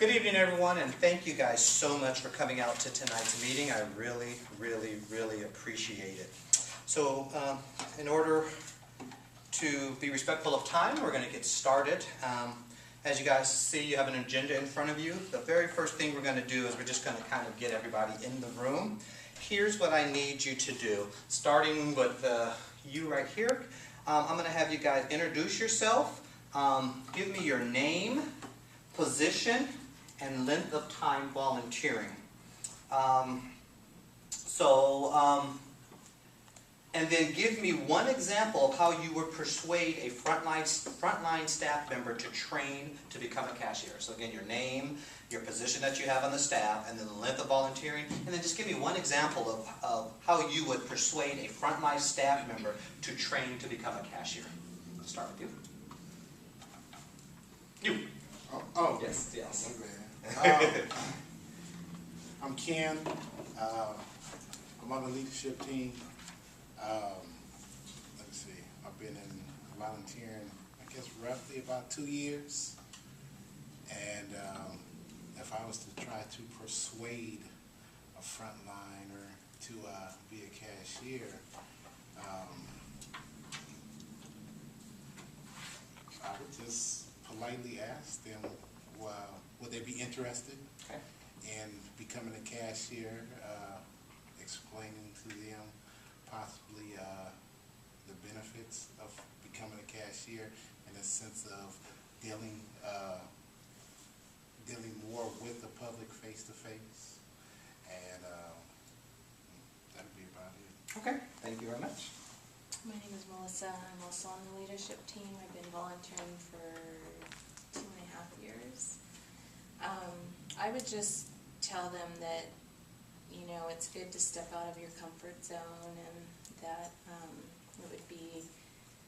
Good evening, everyone, and thank you guys so much for coming out to tonight's meeting. I really, really, really appreciate it. So, in order to be respectful of time, we're going to get started. As you guys see, you have an agenda in front of you. The very first thing we're going to do is we're just going to kind of get everybody in the room. Here's what I need you to do, starting with you right here. I'm going to have you guys introduce yourself. Give me your name, position, and length of time volunteering. And then give me one example of how you would persuade a frontline staff member to train to become a cashier. So again, your name, your position that you have on the staff, and then the length of volunteering. And then just give me one example of how you would persuade a frontline staff member to train to become a cashier. Let's start with you. You. Oh, yes, yes. I'm Ken. I'm on the leadership team. Let's see, I've been in volunteering, I guess, roughly about 2 years. And if I was to try to persuade a frontliner to be a cashier, I would just politely ask them, would they be interested in becoming a cashier, explaining to them possibly the benefits of becoming a cashier in a sense of dealing more with the public face-to-face, and that'd be about it. Okay, thank you very much. My name is Melissa. I'm also on the leadership team. I've been volunteering for 2.5 years. I would just tell them that, you know, it's good to step out of your comfort zone, and that it would be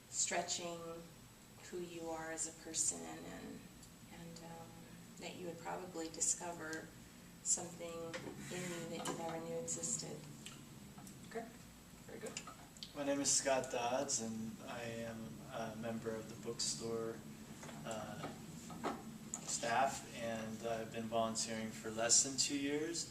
stretching who you are as a person, and that you would probably discover something in you that you never knew existed. Okay, very good. My name is Scott Dodds, and I am a member of the bookstore staff, and I've been volunteering for less than 2 years.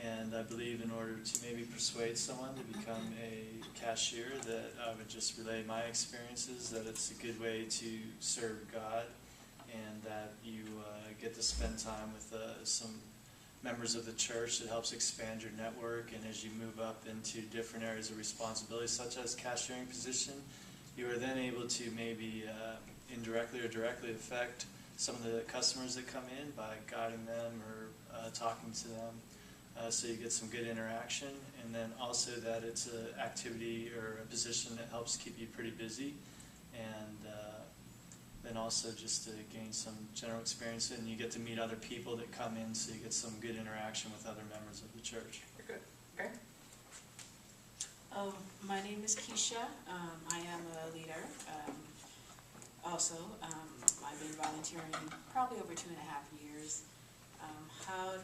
And I believe in order to maybe persuade someone to become a cashier, that I would just relay my experiences, that it's a good way to serve God, and that you get to spend time with some members of the church. That helps expand your network, and as you move up into different areas of responsibility, such as cashiering position, you are then able to maybe indirectly or directly affect some of the customers that come in by guiding them or talking to them. So you get some good interaction, and then also that it's an activity or a position that helps keep you pretty busy, and then also just to gain some general experience, and you get to meet other people that come in, so you get some good interaction with other members of the church. Very good. Okay. My name is Keisha. I am a leader. I've been volunteering probably over 2.5 years. How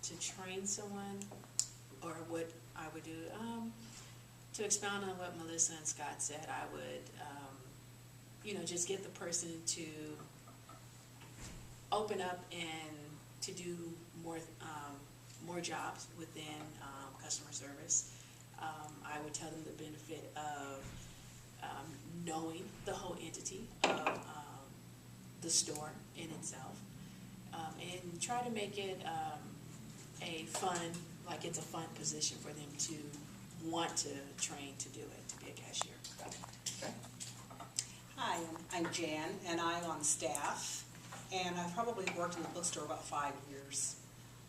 to train someone, or what I would do, to expound on what Melissa and Scott said, I would, just get the person to open up and to do more jobs within customer service. I would tell them the benefit of knowing the whole entity of the store in itself, and try to make it it's a fun position for them to want to train to do it, to be a cashier. Okay. Hi, I'm Jan, and I'm on staff, and I've probably worked in the bookstore about 5 years.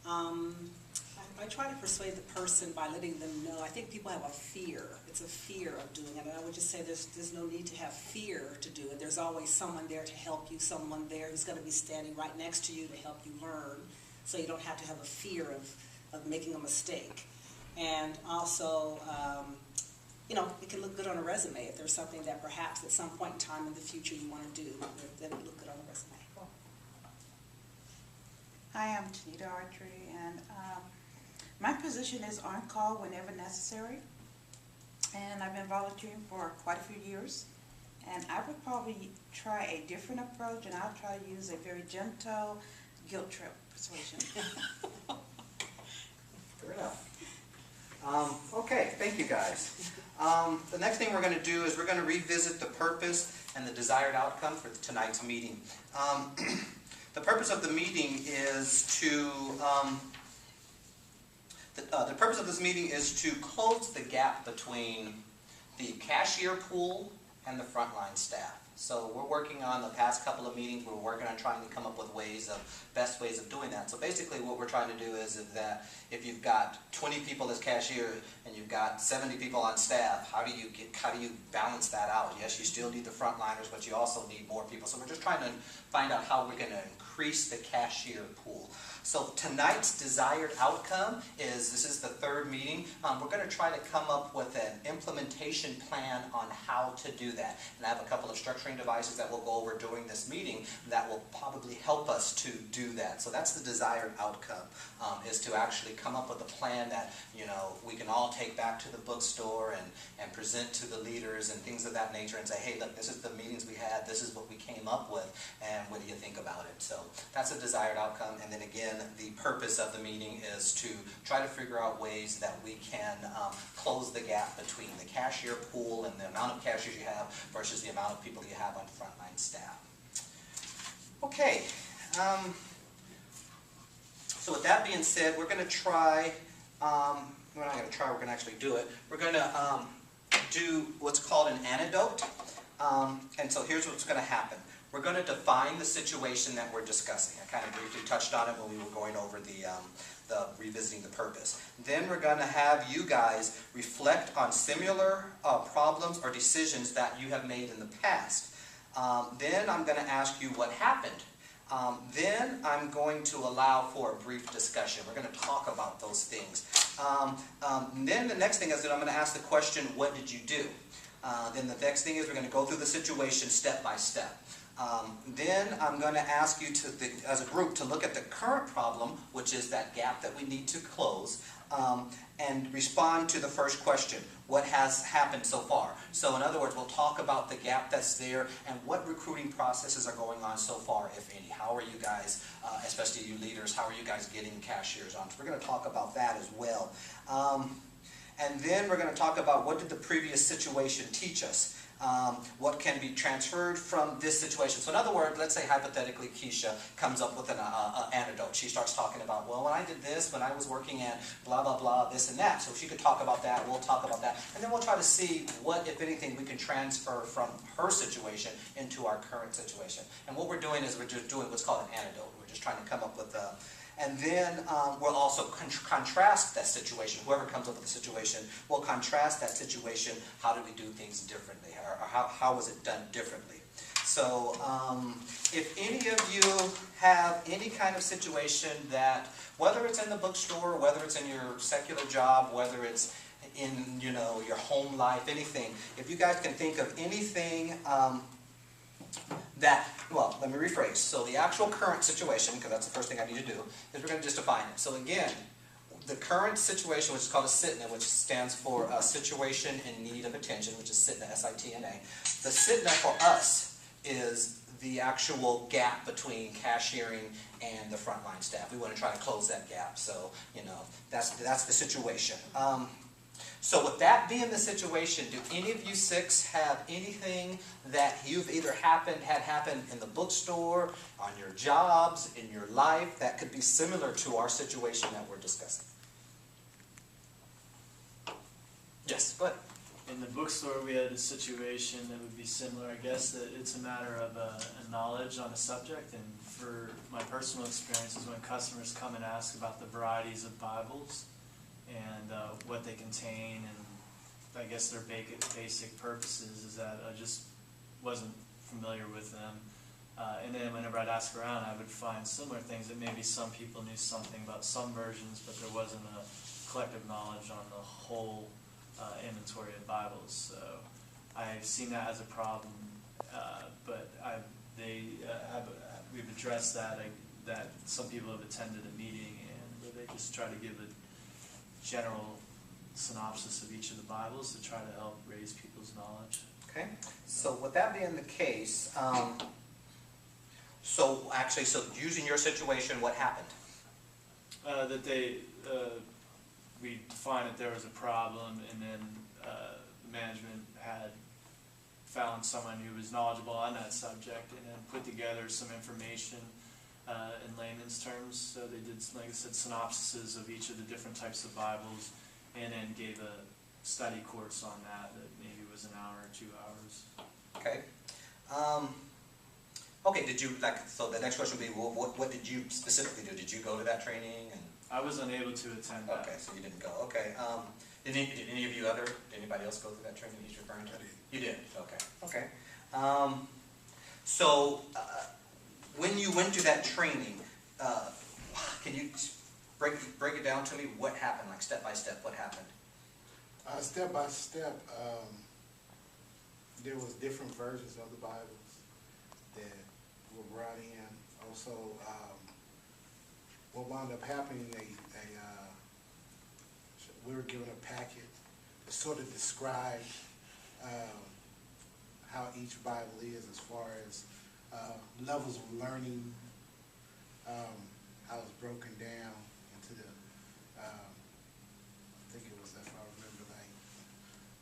I try to persuade the person by letting them know. I think people have a fear. It's a fear of doing it, and I would just say there's no need to have fear to do it. There's always someone there to help you, someone there who's going to be standing right next to you to help you learn, so you don't have to have a fear of making a mistake. And also, it can look good on a resume if there's something that perhaps at some point in time in the future you want to do, that would look good on a resume. Hi, I'm Tanita Archery, and my position is on call whenever necessary. And I've been volunteering for quite a few years. And I would probably try a different approach, and I'll try to use a very gentle, guilt trip persuasion. Fair enough. Okay, thank you guys. The next thing we're going to do is we're going to revisit the purpose and the desired outcome for tonight's meeting. The purpose of the meeting is to the purpose of this meeting is to close the gap between the cashier pool and the frontline staff. So we're working on the past couple of meetings, we're working on trying to come up with best ways of doing that. So basically what we're trying to do is that if you've got 20 people as cashiers and you've got 70 people on staff, how do you balance that out? Yes, you still need the frontliners, but you also need more people. So we're just trying to find out how we're going to increase the cashier pool. So tonight's desired outcome is, this is the third meeting, we're going to try to come up with an implementation plan on how to do that. And I have a couple of structuring devices that we'll go over during this meeting that will probably help us to do that. So that's the desired outcome, is to actually come up with a plan that, you know, we can all take back to the bookstore and present to the leaders and things of that nature and say, hey, look, this is the meetings we had, this is what we came up with, and what do you think about it? So that's a desired outcome. And then again, the purpose of the meeting is to try to figure out ways that we can close the gap between the cashier pool and the amount of cashiers you have versus the amount of people you have on frontline staff. Okay. So with that being said, we're going to try, we're not going to try, we're going to actually do it. We're going to do what's called an anecdote. And so here's what's going to happen. We're going to define the situation that we're discussing. I kind of briefly touched on it when we were going over the revisiting the purpose. Then we're going to have you guys reflect on similar problems or decisions that you have made in the past. Then I'm going to ask you what happened. Then I'm going to allow for a brief discussion. We're going to talk about those things. Then the next thing is that I'm going to ask the question, what did you do? Then the next thing is we're going to go through the situation step by step. Then I'm going to ask you as a group to look at the current problem, which is that gap that we need to close, and respond to the first question, what has happened so far? So in other words, we'll talk about the gap that's there and what recruiting processes are going on so far, if any. How are you guys, especially you leaders, how are you guys getting cashiers on? So we're going to talk about that as well. And then we're going to talk about what did the previous situation teach us. What can be transferred from this situation. So in other words, let's say hypothetically Keisha comes up with an anecdote. She starts talking about, well, when I did this, when I was working at blah, blah, blah, this and that. So she could talk about that, we'll talk about that. And then we'll try to see what, if anything, we can transfer from her situation into our current situation. And what we're doing is we're just doing what's called an anecdote. We're just trying to come up with and then we'll also contrast that situation. Whoever comes up with the situation will contrast that situation. How do we do things differently? Or how was it done differently? So if any of you have any kind of situation that, whether it's in the bookstore, whether it's in your secular job, whether it's in, you know, your home life, anything, if you guys can think of anything well, let me rephrase. So the actual current situation, because that's the first thing I need to do, is we're going to just define it. So again, the current situation, which is called a SITNA, which stands for a Situation in Need of Attention, which is SITNA, S-I-T-N-A. The SITNA for us is the actual gap between cashiering and the frontline staff. We want to try to close that gap. So, you know, that's the situation. So with that being the situation, do any of you six have anything that you've either had happen in the bookstore, on your jobs, in your life, that could be similar to our situation that we're discussing? Yes, go ahead. In the bookstore, we had a situation that would be similar. I guess that it's a matter of a knowledge on a subject, and for my personal experiences, when customers come and ask about the varieties of Bibles, and what they contain, and I guess their basic purposes, is that I just wasn't familiar with them. And then whenever I'd ask around, I would find similar things that maybe some people knew something about some versions, but there wasn't a collective knowledge on the whole inventory of Bibles. So I've seen that as a problem, but we've addressed that some people have attended a meeting and where they just try to give a general synopsis of each of the Bibles to try to help raise people's knowledge. Okay, so with that being the case, So actually, so using your situation, what happened? That we defined that there was a problem, and then management had found someone who was knowledgeable on that subject, and then put together some information in layman's terms. So they did, like I said, synopsises of each of the different types of Bibles, and then gave a study course on that maybe was an hour or 2 hours. Okay. Okay, did you, so the next question would be, what did you specifically do? Did you go to that training? And I was unable to attend that. okay, so you didn't go. Okay. Did anybody else go through that training he's referring to? You did. Okay. Okay. So when you went to that training, can you break it down to me? What happened, like step by step? What happened? Step by step, there was different versions of the Bibles that were brought in. Also, what wound up happening, we were given a packet that sort of described how each Bible is as far as levels of learning, how it's broken down into the, I think it was, if I remember right,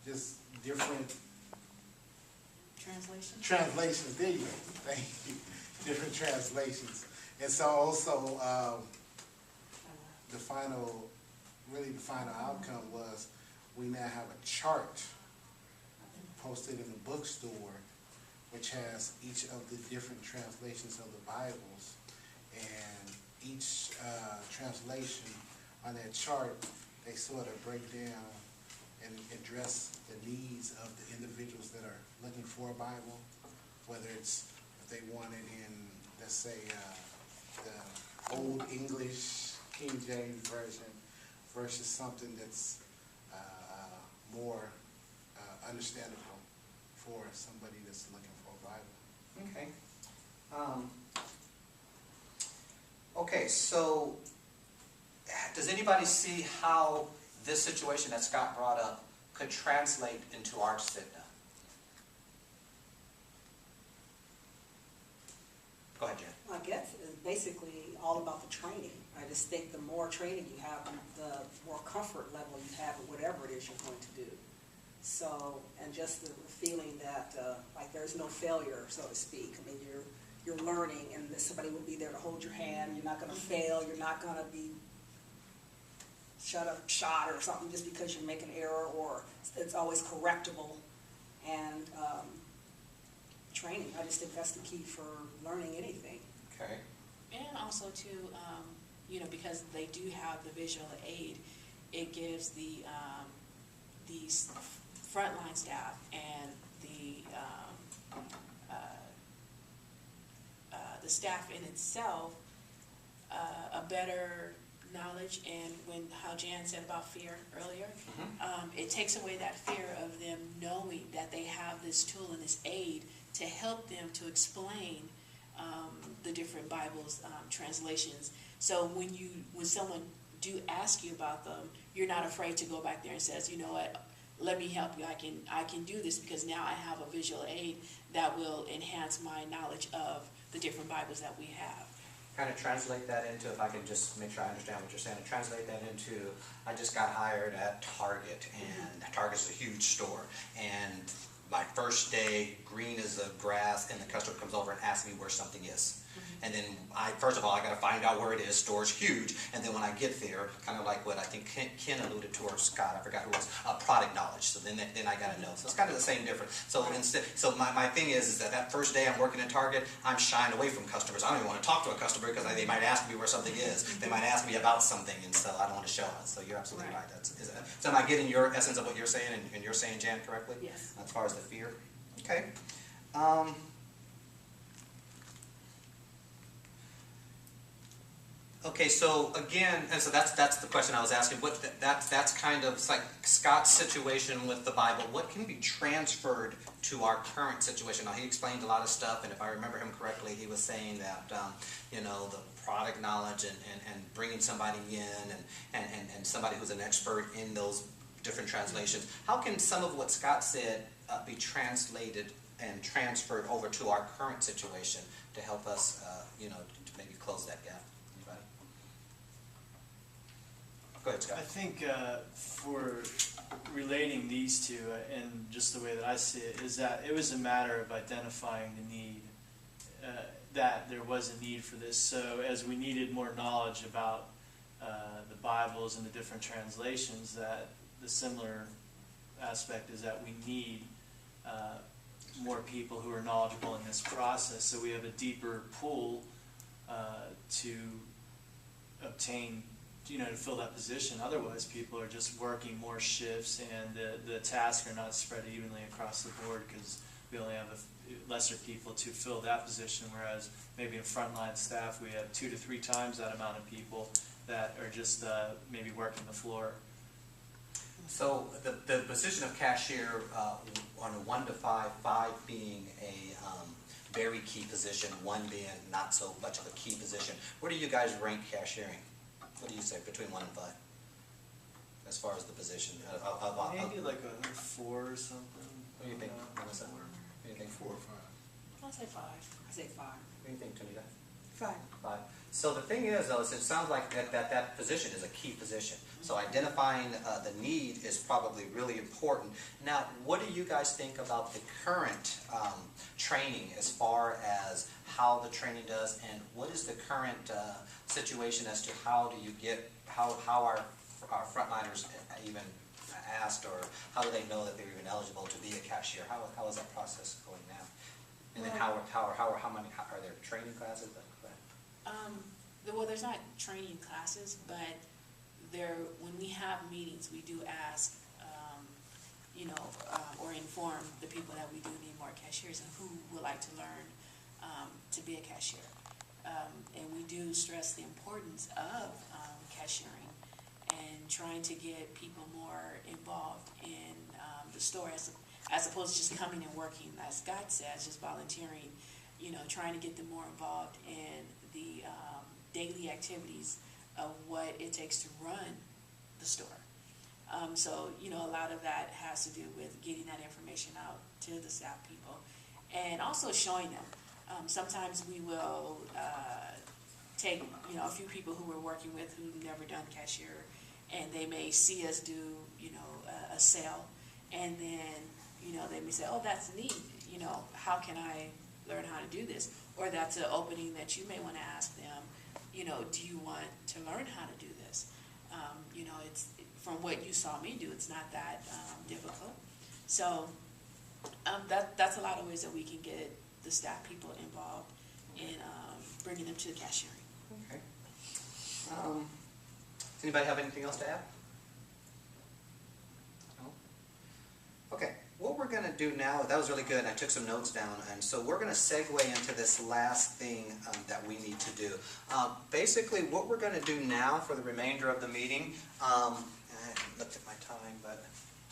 just different translations. There you go. Thank you. Different translations. And so also the final outcome was we now have a chart posted in the bookstore which has each of the different translations of the Bibles, and each translation on that chart, they sort of break down and address the needs of the individuals that are looking for a Bible, whether it's if they want it in, let's say, the Old English King James Version versus something that's more understandable for somebody that's looking for a Bible. Okay. Okay, so does anybody see how this situation that Scott brought up could translate into our Cigna? Go ahead, Jen. I guess it's basically all about the training. I just think the more training you have, the more comfort level you have with whatever it is you're going to do. So, and just the feeling that, like there's no failure, so to speak. I mean, you're learning, and that somebody will be there to hold your hand. You're not going to fail. You're not going to be shot or something just because you make an error, or it's always correctable. And training, I just think that's the key for learning anything. Okay. And also too, because they do have the visual aid, it gives the these frontline staff and the staff in itself a better knowledge. And how Jan said about fear earlier, it takes away that fear of them knowing that they have this tool and this aid to help them to explain the different Bibles translations. So when someone do ask you about them, you're not afraid to go back there and says, you know what, let me help you. I can do this because now I have a visual aid that will enhance my knowledge of the different Bibles that we have. Kind of translate that into, if I can just make sure I understand what you're saying, translate that into, I just got hired at Target, and Target's a huge store, and my first day, green as the grass, and the customer comes over and asks me where something is. And then first of all, I got to find out where it is. Store's huge. And then when I get there, kind of like what I think Ken alluded to, or Scott, I forgot who it was, product knowledge. So then I got to know. So it's kind of the same difference. So my thing is that first day I'm working at Target, I'm shying away from customers. I don't even want to talk to a customer because they might ask me where something is. They might ask me about something, and so I don't want to show it. So you're absolutely right. So am I getting your essence of what you're saying, and you're saying, Jan, correctly? Yes. As far as the fear? Okay. Okay, so again, and so that's the question I was asking. That's kind of like Scott's situation with the Bible. What can be transferred to our current situation? Now, he explained a lot of stuff, and if I remember him correctly, he was saying that the product knowledge and bringing somebody in and somebody who's an expert in those different translations. How can some of what Scott said be translated and transferred over to our current situation to help us, to maybe close that gap? Anybody? Go ahead, Scott. I think for relating these two, and just the way that I see it, is that it was a matter of identifying the need, that there was a need for this. So as we needed more knowledge about the Bibles and the different translations, that the similar aspect is that we need more people who are knowledgeable in this process, so we have a deeper pool to obtain, to fill that position. Otherwise, people are just working more shifts, and the tasks are not spread evenly across the board because we only have lesser people to fill that position, whereas maybe in frontline staff we have 2 to 3 times that amount of people that are just maybe working the floor. So the position of cashier on a 1 to 5, 5 being a very key position, 1 being not so much of a key position. Where do you guys rank cashiering? What do you say between 1 and 5? As far as the position Maybe like a 4 or something. What do you think, Melissa? What do you think? 4 or 5. I'll say 5. I say 5. What do you think, Tanita? 5. 5. So the thing is, though, is it sounds like that position is a key position. So identifying the need is probably really important. Now, what do you guys think about the current training as far as how the training does, and what is the current situation as to how our frontliners even asked, or how do they know that they're even eligible to be a cashier? How is that process going now? And then how many are there training classes? Well, there's not training classes, but when we have meetings, we do ask, or inform the people that we do need more cashiers and who would like to learn to be a cashier. And we do stress the importance of cashiering and trying to get people more involved in the store as opposed to just coming and working, as Scott says, just volunteering, trying to get them more involved in the daily activities of what it takes to run the store. So, a lot of that has to do with getting that information out to the staff people and also showing them. Sometimes we will take, a few people who we're working with who've never done cashier, and they may see us do, a sale, and then, they may say, oh, that's neat, how can I learn how to do this? Or that's an opening that you may want to ask them, do you want to learn how to do this? It's from what you saw me do, it's not that difficult. So that's a lot of ways that we can get the staff people involved in bringing them to the cashiering. Okay. Does anybody have anything else to add? No? Okay. What we're going to do now, that was really good, and I took some notes down, and so we're going to segue into this last thing that we need to do. Basically, what we're going to do now for the remainder of the meeting, I looked at my time, but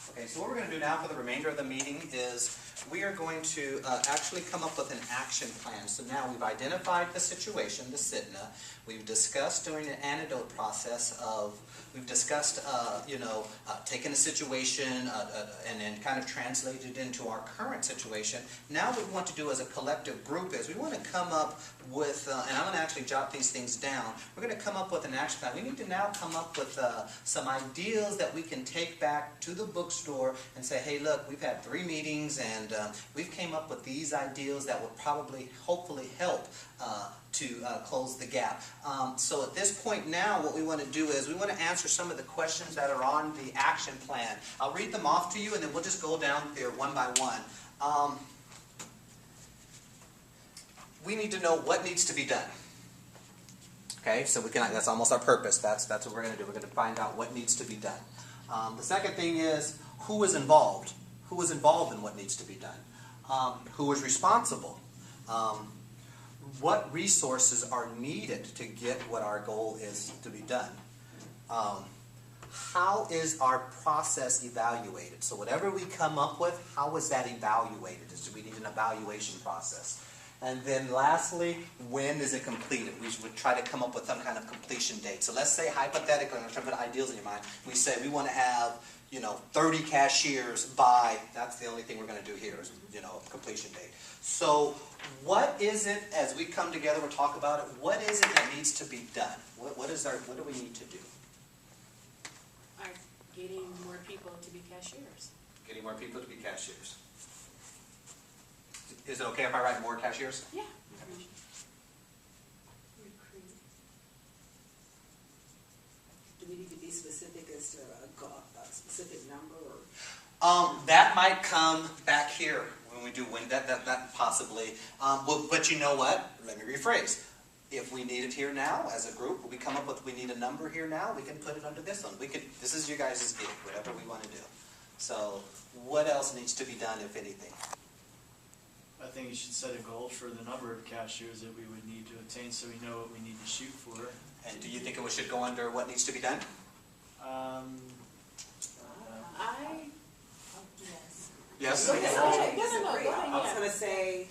okay, so what we're going to do now for the remainder of the meeting is we are going to actually come up with an action plan. So now we've identified the situation, the SITNA. We've discussed during the antidote process we've discussed, taking a situation and then kind of translated it into our current situation. Now what we want to do as a collective group is we want to come up with, and I'm going to actually jot these things down, we're going to come up with an action plan. We need to now come up with some ideas that we can take back to the bookstore and say, hey, look, we've had 3 meetings and we've came up with these ideas that will probably, hopefully help to close the gap. So at this point now, what we want to do is we want to answer some of the questions that are on the action plan. I'll read them off to you, and then we'll just go down there one by one. We need to know what needs to be done. Okay, so that's almost our purpose. That's what we're going to do. We're going to find out what needs to be done. The second thing is who is involved. Who is involved in what needs to be done? Who is responsible? What resources are needed to get what our goal is to be done? How is our process evaluated? So whatever we come up with, how is that evaluated? Do we need an evaluation process? And then lastly, when is it completed? We would try to come up with some kind of completion date. So let's say hypothetically, I'm trying to put ideals in your mind, we say we want to have 30 cashiers by, that's the only thing we're going to do here is, completion date. So what is it, as we come together and talk about it, what is it that needs to be done? What do we need to do? Are getting more people to be cashiers. Getting more people to be cashiers. Is it okay if I write more cashiers? Yeah. Do we need to be specific as to a specific number or? That might come back here when we do that possibly. But you know what? Let me rephrase. If we need it here now, as a group, we come up with, we need a number here now, we can put it under this one. This is you guys' gig, whatever we want to do. So what else needs to be done, if anything? I think you should set a goal for the number of cashiers that we would need to attain so we know what we need to shoot for. And do you think it should go under what needs to be done? Yes. Yes? Go ahead. I No, no, disagree. go ahead, I was yeah. gonna say,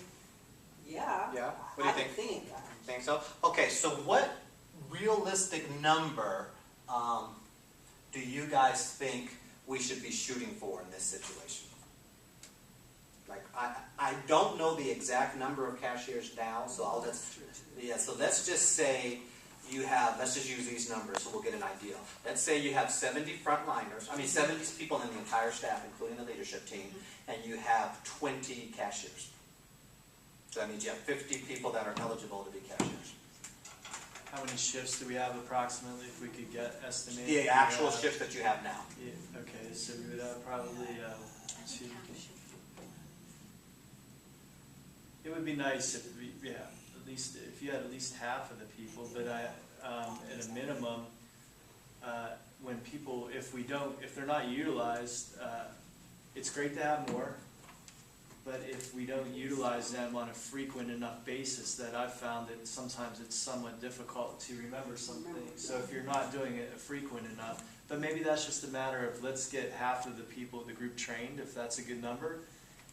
yeah. Yeah? What do you think? I think. Think so? Okay, so what realistic number do you guys think we should be shooting for in this situation? Like, I don't know the exact number of cashiers now, so so let's just say you have, let's just use these numbers so we'll get an idea. Let's say you have 70 frontliners, 70 people in the entire staff, including the leadership team, and you have 20 cashiers. So that means you have 50 people that are eligible to be cashiers. How many shifts do we have approximately, if we could get estimated? The actual shift that you have now. Yeah, okay, so we would have probably two. It would be nice if we, at least if you had at least half of the people, but at a minimum, when people, if they're not utilized, it's great to have more, but if we don't utilize them on a frequent enough basis, that I've found that sometimes it's somewhat difficult to remember something. So if you're not doing it frequent enough, but maybe that's just a matter of let's get half of the people of the group trained, if that's a good number,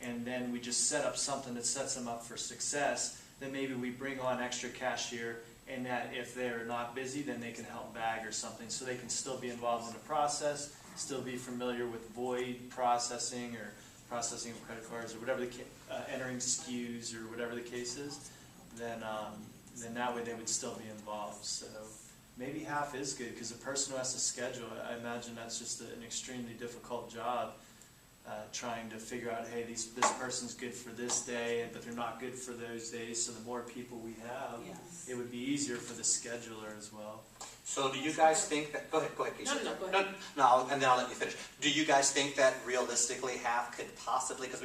and then we just set up something that sets them up for success. Then maybe we bring on extra cashier, and that if they're not busy, then they can help bag or something, so they can still be involved in the process, still be familiar with void processing or processing of credit cards or whatever entering SKUs or whatever the case is. Then that way they would still be involved. So maybe half is good, because a person who has to schedule, I imagine that's just an extremely difficult job. Trying to figure out, hey, this person's good for this day, but they're not good for those days. So the more people we have, Yes. it would be easier for the scheduler as well. So do you guys think that, go ahead, Keisha. No, go ahead. No, and then I'll let you finish. Do you guys think that realistically half could possibly, because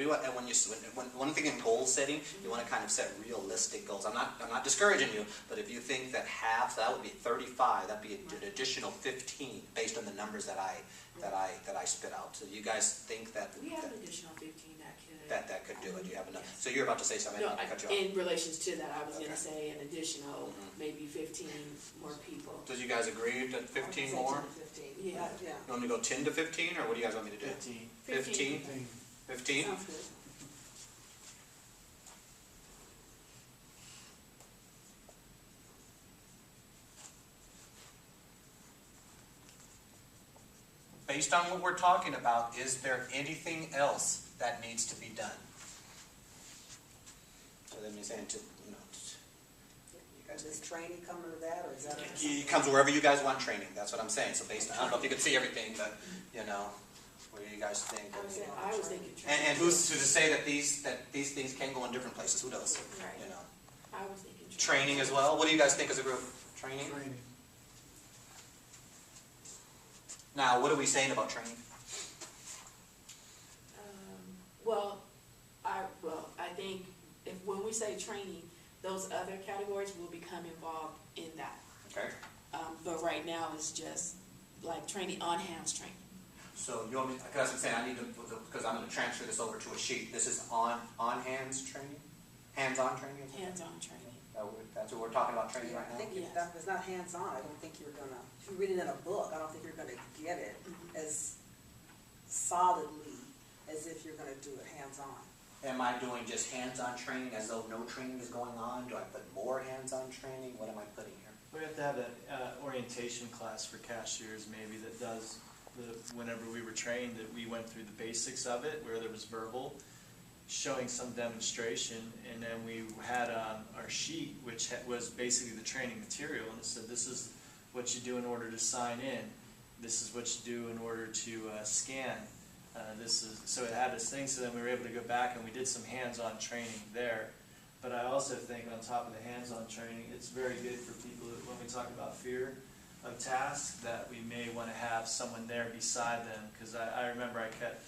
one thing in goal setting, you want to kind of set realistic goals. I'm not discouraging you, but if you think that half, that would be 35, that'd be an additional 15 based on the numbers that I spit out. So you guys think that We have an additional 15 that could do it? Do you have enough? Yes. So you're about to say something. No, I cut you off. in relations to that, I was Okay. gonna say an additional, maybe 15 more people. Do you guys agree that 15 I would say more? 10 to 15. Yeah. Yeah. You want me to go 10 to 15, or what do you guys want me to do? 15. 15? 15? Sounds good. Based on what we're talking about, is there anything else that needs to be done? So that means saying you guys Does training come under that, or is that? it comes wherever you guys want training. That's what I'm saying. So based on, I don't know if you can see everything, but what do you guys think? I was thinking. And who's to say that these things can go in different places? Who knows? Right. I was thinking. Training as well. What do you guys think as a group? Training. Now, what are we saying about training? I think when we say training, those other categories will become involved in that. Okay. But right now, it's just like training, on-hands training. So you want me? Because I'm saying I need to, because I'm going to transfer this over to a sheet. This is on hands training, hands-on training. Hands-on training. That's what we're talking about training right I now. think if Yes. it's not hands-on, I don't think you're gonna, if you read it in a book, I don't think you're gonna get it as solidly as if you're gonna do it hands-on. Am I doing just hands-on training as though no training is going on? Do I put more hands-on training? What am I putting here? We have to have an orientation class for cashiers maybe that does whenever we were trained, that we went through the basics of it, where there was verbal, showing some demonstration, and then we had our sheet, which was basically the training material, and it said, this is what you do in order to sign in, this is what you do in order to scan, so it had this thing, so then we were able to go back and we did some hands-on training there. But I also think on top of the hands-on training, it's very good for people that, when we talk about fear of tasks, that we may want to have someone there beside them, because I remember I kept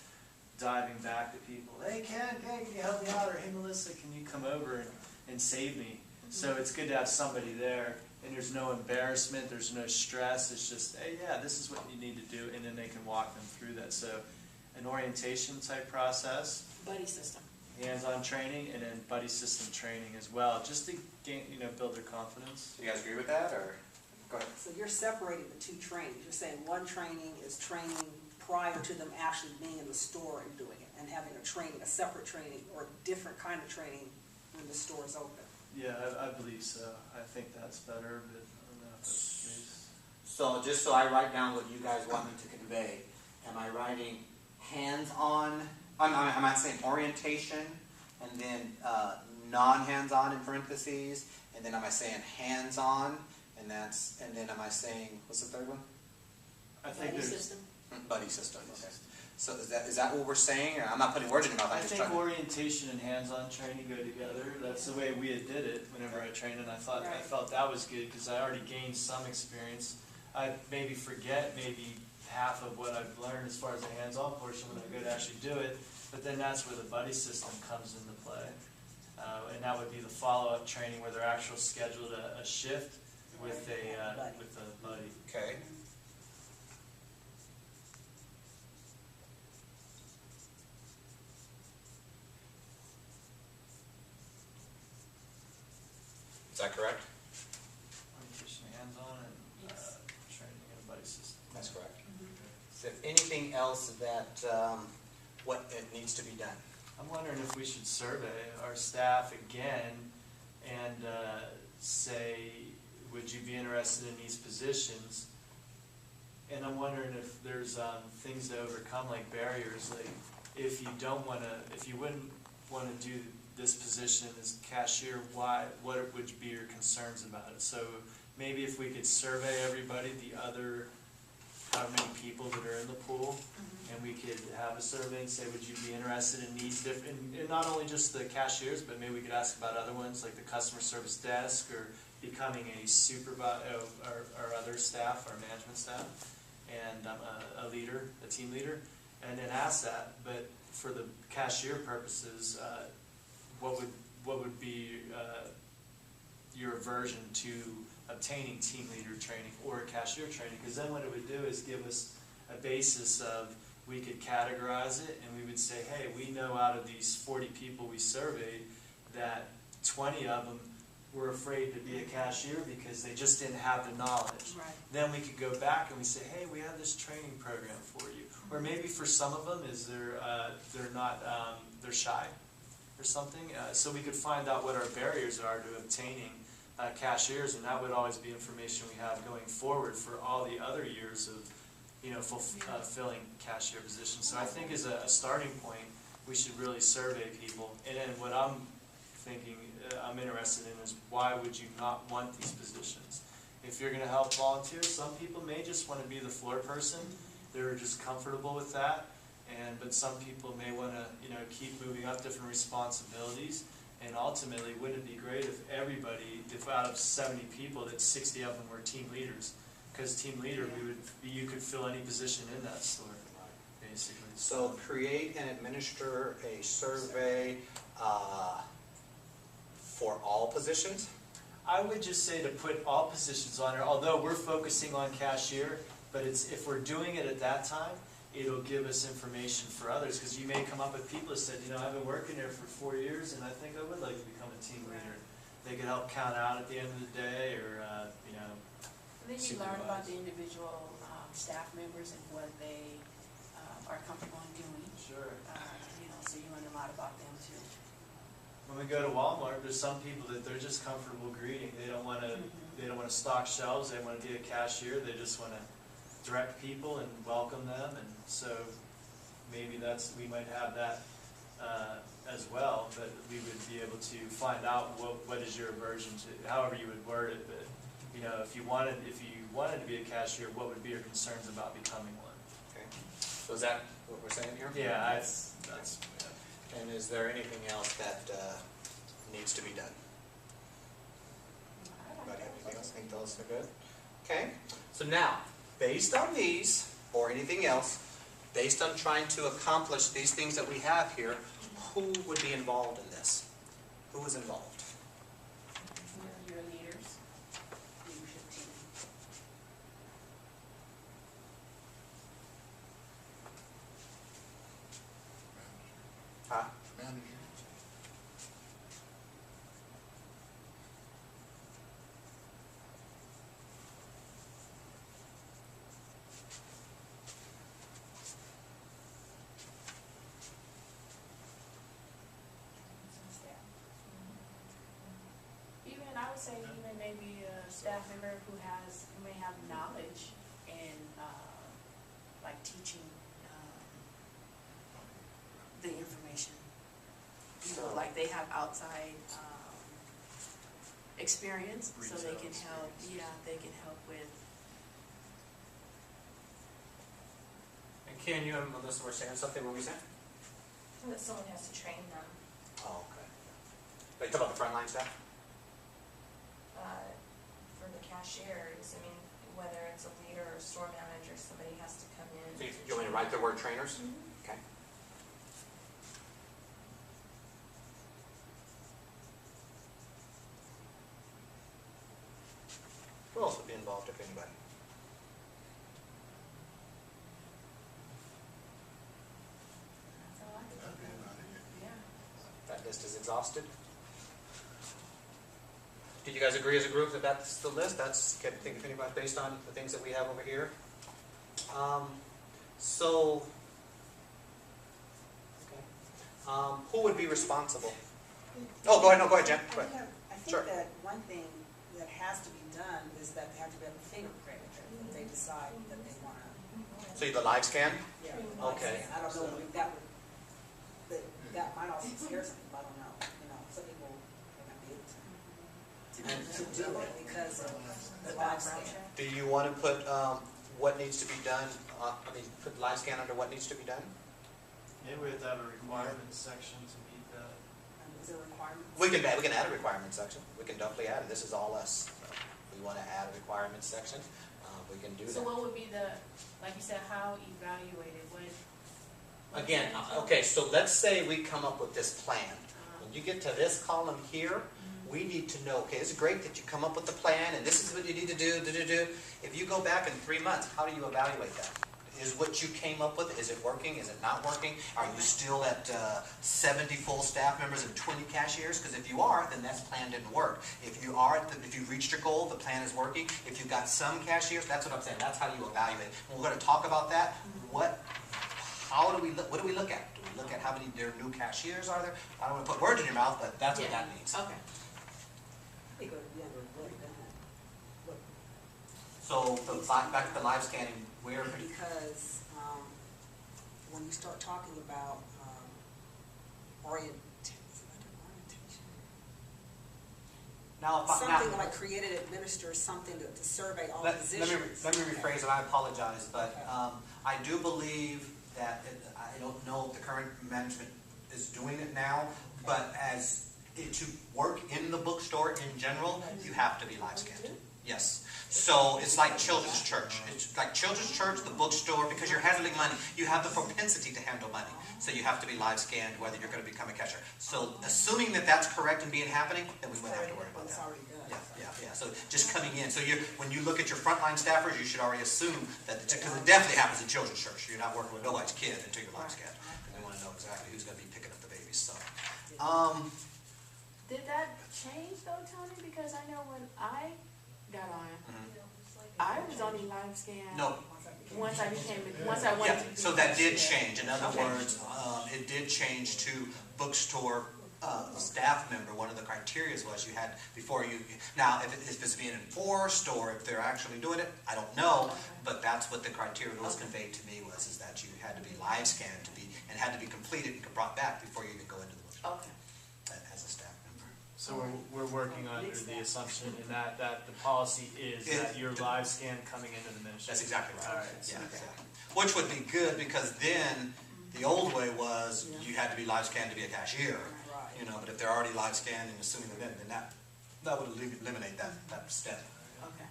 diving back to people, hey Ken, can you help me out, or hey Melissa, can you come over and save me? So it's good to have somebody there, and there's no embarrassment, there's no stress, it's just, hey, yeah, this is what you need to do, and then they can walk them through that. So an orientation type process, Buddy system. hands-on training, and then buddy system training as well, just to gain, build their confidence. Do you guys agree with that, or? Go ahead. So you're separating the two trainings. You're saying one training is training prior to them actually being in the store and doing it, and having a separate training or a different kind of training when the store is open. Yeah, I believe so. I think that's better, but I don't know if that's the case. So just so I write down what you guys want me to convey, am I writing hands-on, am I saying orientation, and then non-hands-on in parentheses, and then am I saying hands-on, and then am I saying, what's the third one? I think Buddy there's. system. Buddy system, okay. So is that what we're saying? Or I'm not putting words in your mouth, I I'm just think trying to... orientation and hands-on training go together. That's the way we had did it whenever I trained, and I Right. felt that was good because I already gained some experience. I maybe forget maybe half of what I've learned as far as the hands-on portion when I go to actually do it, but then that's where the buddy system comes into play. And that would be the follow-up training where they're actually scheduled a shift with a buddy. Okay. Is that correct? Orientation, hands-on, and Yes. training in a buddy system. That's correct. Mm-hmm. Is there anything else that, what it needs to be done? I'm wondering if we should survey our staff again and say, would you be interested in these positions? And I'm wondering if there's things to overcome, like barriers, like if you wouldn't want to do this position as cashier, what would be your concerns about it? So maybe if we could survey everybody, the other however many people that are in the pool, and we could have a survey and say, would you be interested in these different, and not only just the cashiers, but maybe we could ask about other ones, like the customer service desk, or becoming a supervisor, or other staff, our management staff, and a leader, a team leader, and then ask that. But for the cashier purposes, what would be your aversion to obtaining team leader training or cashier training? Because then what it would do is give us a basis of, we could categorize it, and we would say, hey, we know out of these 40 people we surveyed that 20 of them were afraid to be a cashier because they just didn't have the knowledge. Right. Then we could go back and we say, hey, we have this training program for you. Or maybe for some of them is they're shy or something. So we could find out what our barriers are to obtaining cashiers, and that would always be information we have going forward for all the other years of filling cashier positions. So I think as a starting point, we should really survey people. And then what I'm thinking, I'm interested in is, why would you not want these positions? If you're going to help volunteer, some people may just want to be the floor person. They're just comfortable with that. But some people may want to, keep moving up different responsibilities. And ultimately, wouldn't it be great if out of 70 people, that 60 of them were team leaders? Because team leader, you could fill any position in that store, basically. So create and administer a survey for all positions? I would just say to put all positions on there, although we're focusing on cashier, but if we're doing it at that time, it'll give us information for others, because you may come up with people that said, I've been working there for 4 years, and I think I would like to become a team leader. They could help count out at the end of the day, or, And then you learn about the individual staff members and what they are comfortable in doing. Sure. So you learn a lot about them too. When we go to Walmart, there's some people that they're just comfortable greeting. They don't want to. They don't want to stock shelves. They want to be a cashier. They just want to direct people and welcome them, and so maybe we might have that as well, but we would be able to find out what is your aversion to, however you would word it, but, you know, if you wanted to be a cashier, what would be your concerns about becoming one? Okay. So is that what we're saying here? Yeah, that's, yeah. And is there anything else that needs to be done? Anybody have anything else? Think those are good? Okay. So now, based on these, or anything else, based on trying to accomplish these things that we have here, who would be involved in this? Who is involved? Your leaders, leadership team. Huh? Even, I would say even maybe a staff member who may have knowledge in, like teaching, the information. You know, like they have outside, experience, so they can help, they can help with. And Ken, you and Melissa were saying something, what were we saying? That someone has to train them. Oh, okay. Are you talking about the frontline staff? For the cashiers, I mean, whether it's a leader or a store manager, somebody has to come in. So you want me to write the word trainers? Okay. Who else would be involved, if anybody? That's all I can Yeah. That list is exhausted? Did you guys agree as a group that that's the list? Can't think of anybody based on the things that we have over here. Who would be responsible? Oh, go ahead, Jen. Go ahead. I Sure. think that one thing that has to be done is that they have to be able to fingerprint it if they decide that they want to. So you the live scan? Yeah. Okay. I don't know if that would, that might also scare some people, I don't know. You know, some people may not be able to do it because of the live scan. Do you want to put what needs to be done, put live scan under what needs to be done? Maybe we have to have a requirements section to meet that. Is there a requirement? We can add a requirement section. We can definitely add it. This is all us. So we want to add a requirement section. We can do that. So what would be like you said, how evaluated, Again, okay, so let's say we come up with this plan. When you get to this column here, we need to know, okay, it's great that you come up with the plan and this is what you need to do. If you go back in 3 months, how do you evaluate that? Is what you came up with, is it working, is it not working? Are you still at 70 full staff members and 20 cashiers? Because if you are, then that plan didn't work. If you are, if you've reached your goal, the plan is working. If you've got some cashiers, that's what I'm saying, that's how you evaluate. And we're going to talk about that. What do we look at? Do we look at how many new cashiers are there? I don't want to put words in your mouth, but that's what that means. Okay. So back to the live scanning, where? Because when you start talking about orientation, Now, something like created, administer something to survey all positions. Let me rephrase it, I apologize, but I do believe that, I don't know if the current management is doing it now, but to work in the bookstore in general, you have to be live scanned. Yes. So it's like Children's Church. It's like Children's Church, the bookstore, because you're handling money. You have the propensity to handle money. So you have to be live scanned whether you're going to become a cashier. So assuming that that's correct and happening, then we wouldn't have to worry about It's that. already done. Yeah. So just coming in. So when you look at your frontline staffers, you should already assume that, because it definitely happens in Children's Church. You're not working with nobody's kid until you're live scanned. And we want to know exactly who's going to be picking up the babies. So, Did that change though, Tony? Because I know when I got on, I was only live scan. no. Once I wanted Yeah, to be so that did cashier. change. In other Okay. words, it did change to bookstore staff member, one of the criteria was you had, before you, now if it's being enforced or if they're actually doing it, I don't know, but that's what the criteria was conveyed to me was, is that you had to be live scanned to be, and had to be completed and brought back before you could go into the workshop Okay. as a staff member. So we're working under the assumption in that the policy is that you're live scan coming into the ministry. That's exactly right. All right. Yeah, exactly. Which would be good, because then, the old way was, you had to be live scanned to be a cashier. You know, but if they're already live scanned and assuming they're in, then that would eliminate that step. Okay.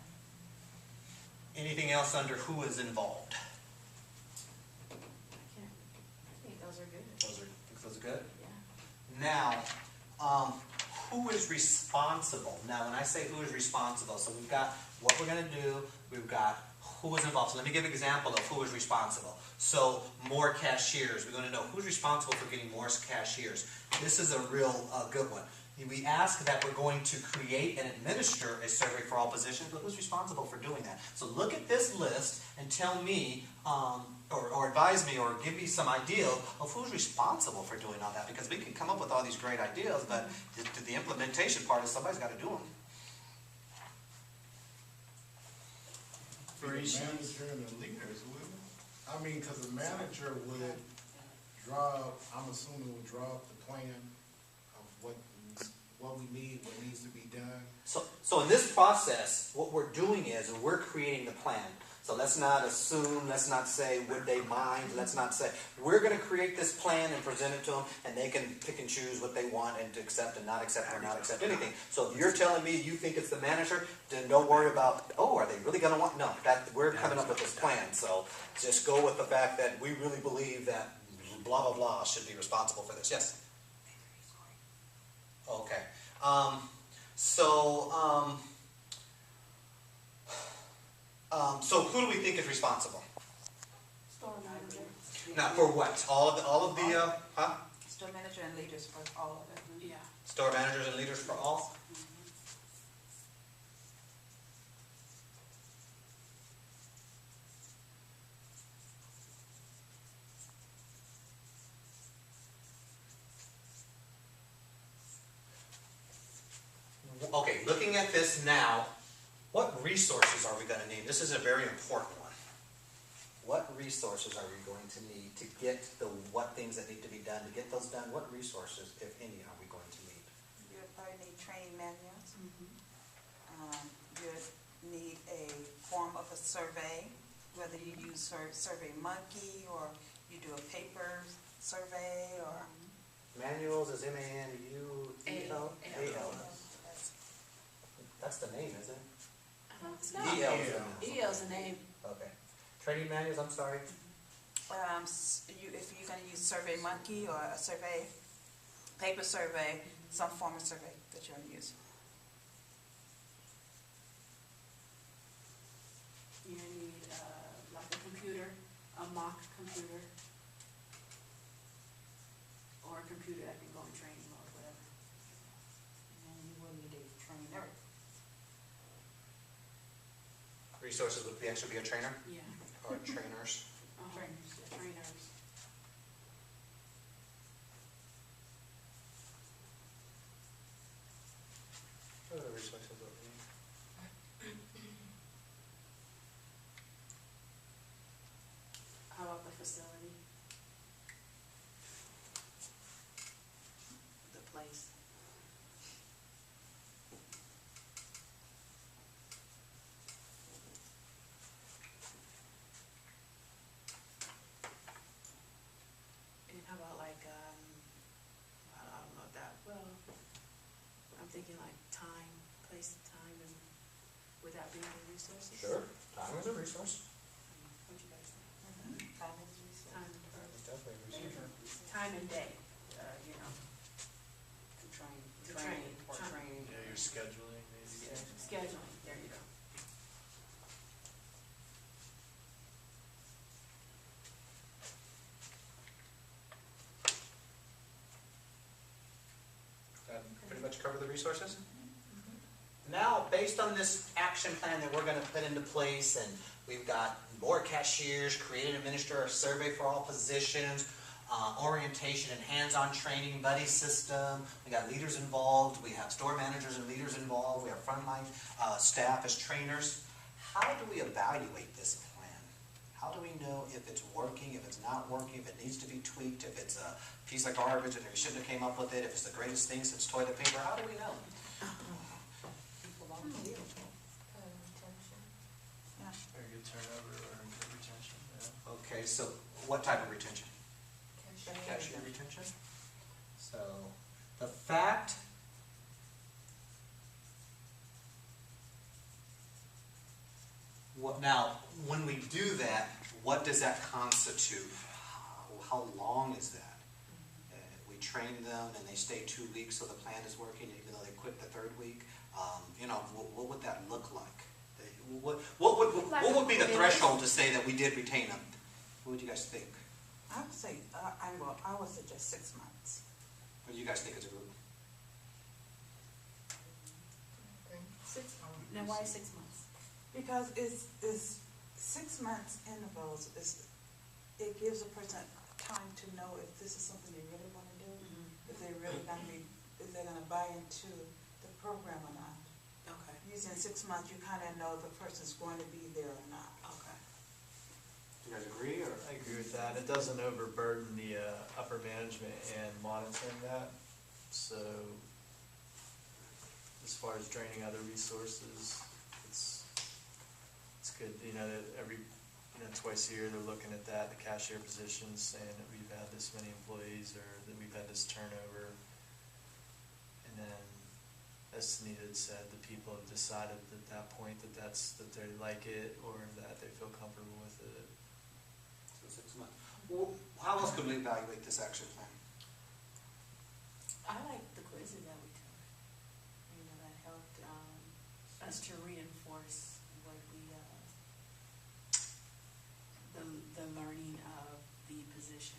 Anything else under who is involved? I think those are good. Those are good? Yeah. Now, who is responsible? Now, when I say who is responsible, so we've got what we're going to do, we've got who is involved. So let me give an example of who is responsible. So, more cashiers. We're going to know who's responsible for getting more cashiers. This is a real good one. We ask that we're going to create and administer a survey for all positions, but who's responsible for doing that? So look at this list and tell me, or advise me, or give me some idea of who's responsible for doing all that, because we can come up with all these great ideas, but the implementation part is somebody's got to do them. The manager and the leaders, wouldn't it? I mean, because the manager would draw up, I'm assuming would draw up the plan of what we need, what needs to be done. So in this process, what we're doing is we're creating the plan. So let's not assume, let's not say, would they mind, let's not say, we're going to create this plan and present it to them, and they can pick and choose what they want and to accept and not accept or not accept anything. So if you're telling me you think it's the manager, then don't worry about, oh, are they really going to want, no, we're coming up with this plan. So just go with the fact that we really believe that blah, blah, blah should be responsible for this. Yes? Okay. So who do we think is responsible? Store manager. Now, for what? All of the Store manager and leaders for all of it. Yeah. store managers and leaders for all? Okay, looking at this now, what resources are we going to need? This is a very important one. What resources are we going to need to get what things that need to be done, to get those done? What resources, if any, are we going to need? You'll probably need training manuals. You'll need a form of a survey, whether you use Survey Monkey or you do a paper survey or. Manuals is M-A-N-U-E-L? A-L. That's the name, isn't it? It's not. E-L is the name. EL's a name. Okay. Training manuals, I'm sorry. If you're gonna use Survey Monkey or a survey, paper survey, some form of survey that you're gonna use. You need like a computer, a mock computer, or a computer that can go in training or whatever. And you will need a trainer. Resources would actually be a trainer Yeah. or trainers. Trainers. Yeah, trainers. What other resources would we need? How about the facility? The place. And how about like, I don't know that, well, I'm thinking like time, place, time, and would that be the resources? Sure. Time is a resource. What you guys think? Time is resource. Time, It's definitely a resource. time and day, you know, To train, To training, train. or training. Yeah, you're scheduling maybe. scheduling, there you go. That pretty much cover the resources? Now, based on this action plan that we're going to put into place, and we've got more cashiers, create and administer a survey for all positions, orientation and hands-on training buddy system. We got leaders involved. We have store managers and leaders involved. We have frontline staff as trainers. How do we evaluate this plan? How do we know if it's working, if it's not working, if it needs to be tweaked, if it's a piece of garbage and we shouldn't have came up with it, if it's the greatest thing since toilet paper? How do we know? Very good turnover or good retention, yeah. Okay, so what type of retention? Cashier retention. So the fact now, when we do that, what does that constitute? How long is that? We train them and they stay 2 weeks, so the plan is working, even though they quit the third week. What would that look like? What would be the threshold to say that we did retain them? What would you guys think? I would say, I would suggest 6 months. What do you guys think as a group? Now, why 6 months? Because it's 6 months intervals, it gives a person time to know if this is something they really want to do, if they're really going to if they're going to buy into the program or not. Okay. Using 6 months, you kind of know if the person's going to be there or not. Okay. Do you guys agree, or? I agree with that. It doesn't overburden the upper management and monitoring that. So as far as draining other resources, it's good. That every twice a year they're looking at that, the cashier position, saying that we've had this many employees or that we've had this turnover. And then, as Sunita had said, the people have decided at that point that they like it or that they feel comfortable with it. So 6 months. Well, how else could we evaluate this action plan? I like the quizzes that we took. That helped us to reinforce what we, the learning of the position,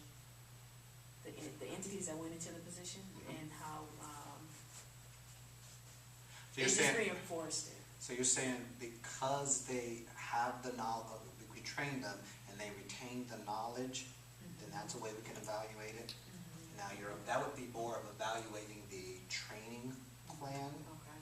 the entities that went into the position, and how So it you're just saying, reinforced it. so you're saying because they have the knowledge, we train them and they retain the knowledge, then that's a way we can evaluate it. Now that would be more of evaluating the training plan. Okay.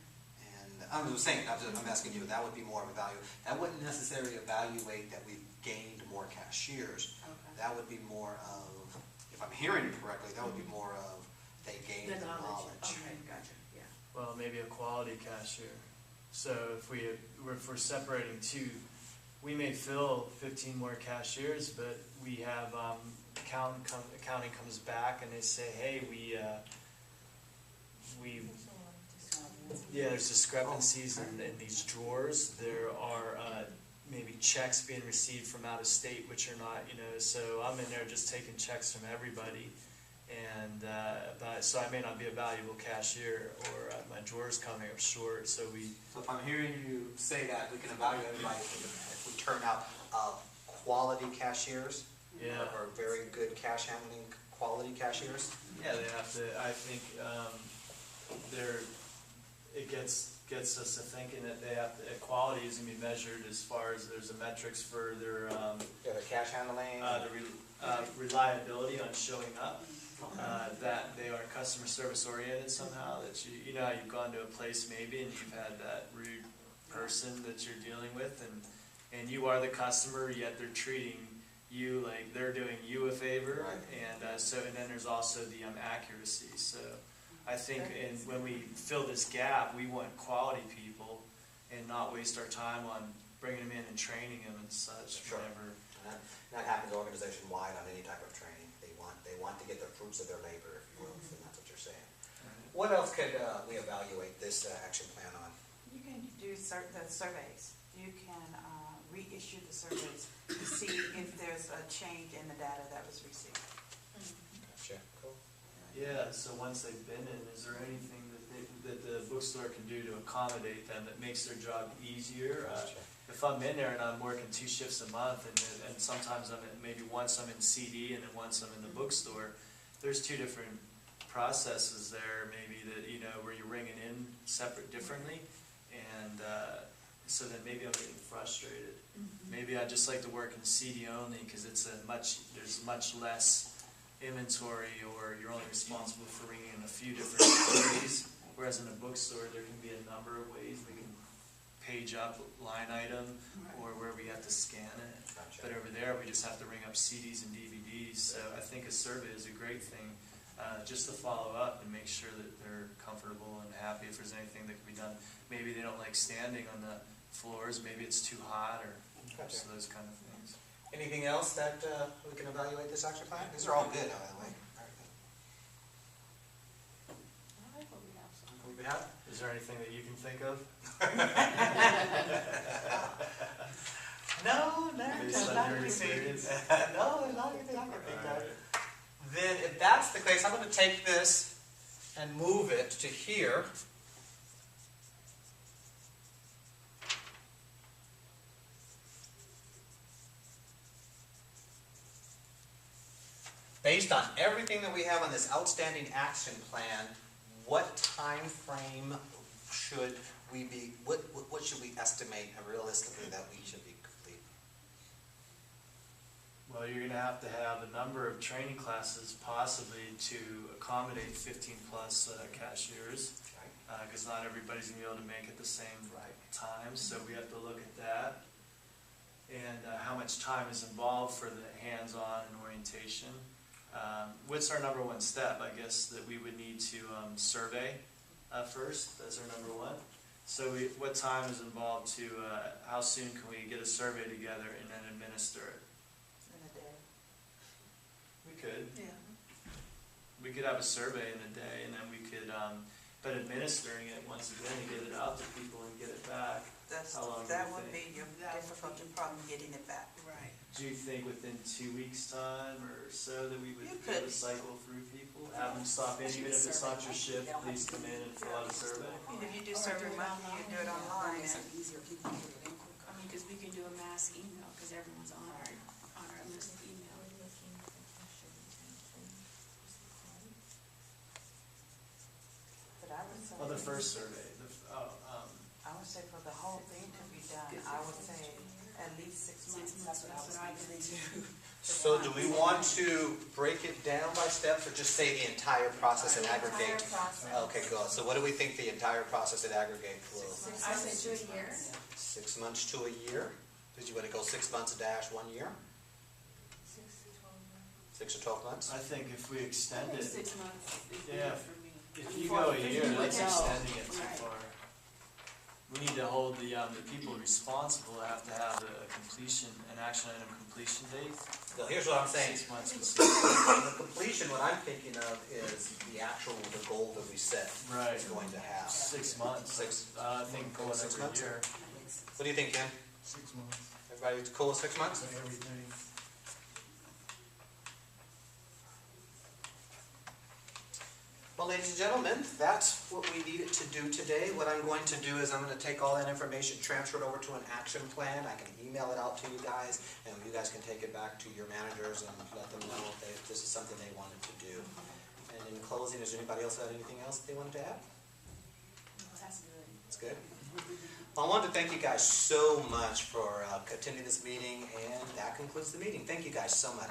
And I'm just saying, I'm asking you, that would be more of a value. That wouldn't necessarily evaluate that we've gained more cashiers. Okay. That would be more of, if I'm hearing you correctly, that would be more of they gained the knowledge. Okay, gotcha. Yeah. Well, maybe a quality cashier. So if we're separating two, we may fill 15 more cashiers, but we have accounting comes back and they say, hey, there's discrepancies in these drawers. There are maybe checks being received from out of state, which are not, so I'm in there just taking checks from everybody. And so I may not be a valuable cashier, or my drawer's coming up short. So if I'm hearing you say that, we can evaluate everybody if we turn out quality cashiers, or very good cash handling quality cashiers. Yeah, they have to. I think it gets us to thinking that they have to, quality is going to be measured as far as there's a metrics for their the cash handling, reliability on showing up. That they are customer service oriented somehow, that you've gone to a place maybe and you've had that rude person that you're dealing with, and you are the customer, yet they're treating you like they're doing you a favor. Right. And then there's also the accuracy. So I think when we fill this gap, we want quality people and not waste our time on bringing them in and training them and such. Sure. And that happens organization wide on any type of training. They want to get the fruits of their labor, if you will, and that's what you're saying. Right. What else could we evaluate this action plan on? You can do the surveys. You can reissue the surveys to see if there's a change in the data that was received. Gotcha. Cool. Yeah, so once they've been in, is there anything that the bookstore can do to accommodate them that makes their job easier? Gotcha. If I'm in there and I'm working 2 shifts a month, and sometimes maybe once I'm in CD and then once I'm in the bookstore, there's 2 different processes there, maybe that where you're ringing in separate differently, and so then maybe I'm getting frustrated. Maybe I just like to work in CD only because there's much less inventory, or you're only responsible for ringing in a few different ways, whereas in a bookstore, there can be a number of ways we can page up line item, or where we have to scan it. Gotcha. But over there, we just have to ring up CDs and DVDs, so I think a survey is a great thing, just to follow up and make sure that they're comfortable and happy if there's anything that can be done. Maybe they don't like standing on the floors, maybe it's too hot, or Gotcha. just those kind of things. Anything else that we can evaluate this action plan? These are all good, by the way. Very good. I hope we have some. We have? Is there anything that you can think of? No, Based on your experience? No, there's not anything I can think of. Then if that's the case, I'm going to take this and move it to here. Based on everything that we have on this outstanding action plan, what time frame should we be, what should we estimate realistically that we should be complete? Well, you're going to have a number of training classes possibly to accommodate 15-plus cashiers, because not everybody's going to be able to make it the same time, so we have to look at that. And how much time is involved for the hands-on and orientation. What's our number one step? I guess that we would need to survey first. That's our number one. So what time is involved to, how soon can we get a survey together and then administer it? In a day. We could. Yeah. We could have a survey in a day, and then we could, but administering it once again to get it out to people and get it back. How long do That you would think? be your difficulty problem, getting it back. Right. Do you think within 2 weeks' time or so that we would You be able to could. cycle through people? Have them stop in, even if it's not your shift, please come in and fill out a survey? If you do survey monthly, you do it online. It's easier, people can get it in quicker. I mean, because we can do a mass email, because everyone's on our list of email. But I would say. Well, the first survey, I would say for the whole thing to be done, I would say at least 6 months. That's what I was thinking. So do we want to break it down by steps or just say the entire process and aggregate? Okay, good. So what do we think the entire process and aggregate will? I say 2 a year. 6 months to a year? Did you want to go 6 months dash 1 year? 6 to 12 months? I think if we extend it, 6 months is Yeah. good for me. if you go a year, that's No. extending it too Right. far. We need to hold the people responsible have to have a completion, an action item completion date. Well, here's what I'm saying. 6 months would The completion, what I'm thinking of is the goal that we set Right. is going to have. 6 months. I think going 6 over a months? year. What do you think, Ken? 6 months Everybody cool with 6 months? for everything. Well, ladies and gentlemen, that's what we needed to do today. What I'm going to do is I'm going to take all that information, transfer it over to an action plan. I can email it out to you guys, and you guys can take it back to your managers and let them know if this is something they wanted to do. And in closing, is there anybody else have anything else they wanted to add? That's good. That's good. Well, I wanted to thank you guys so much for attending this meeting, and that concludes the meeting. Thank you guys so much.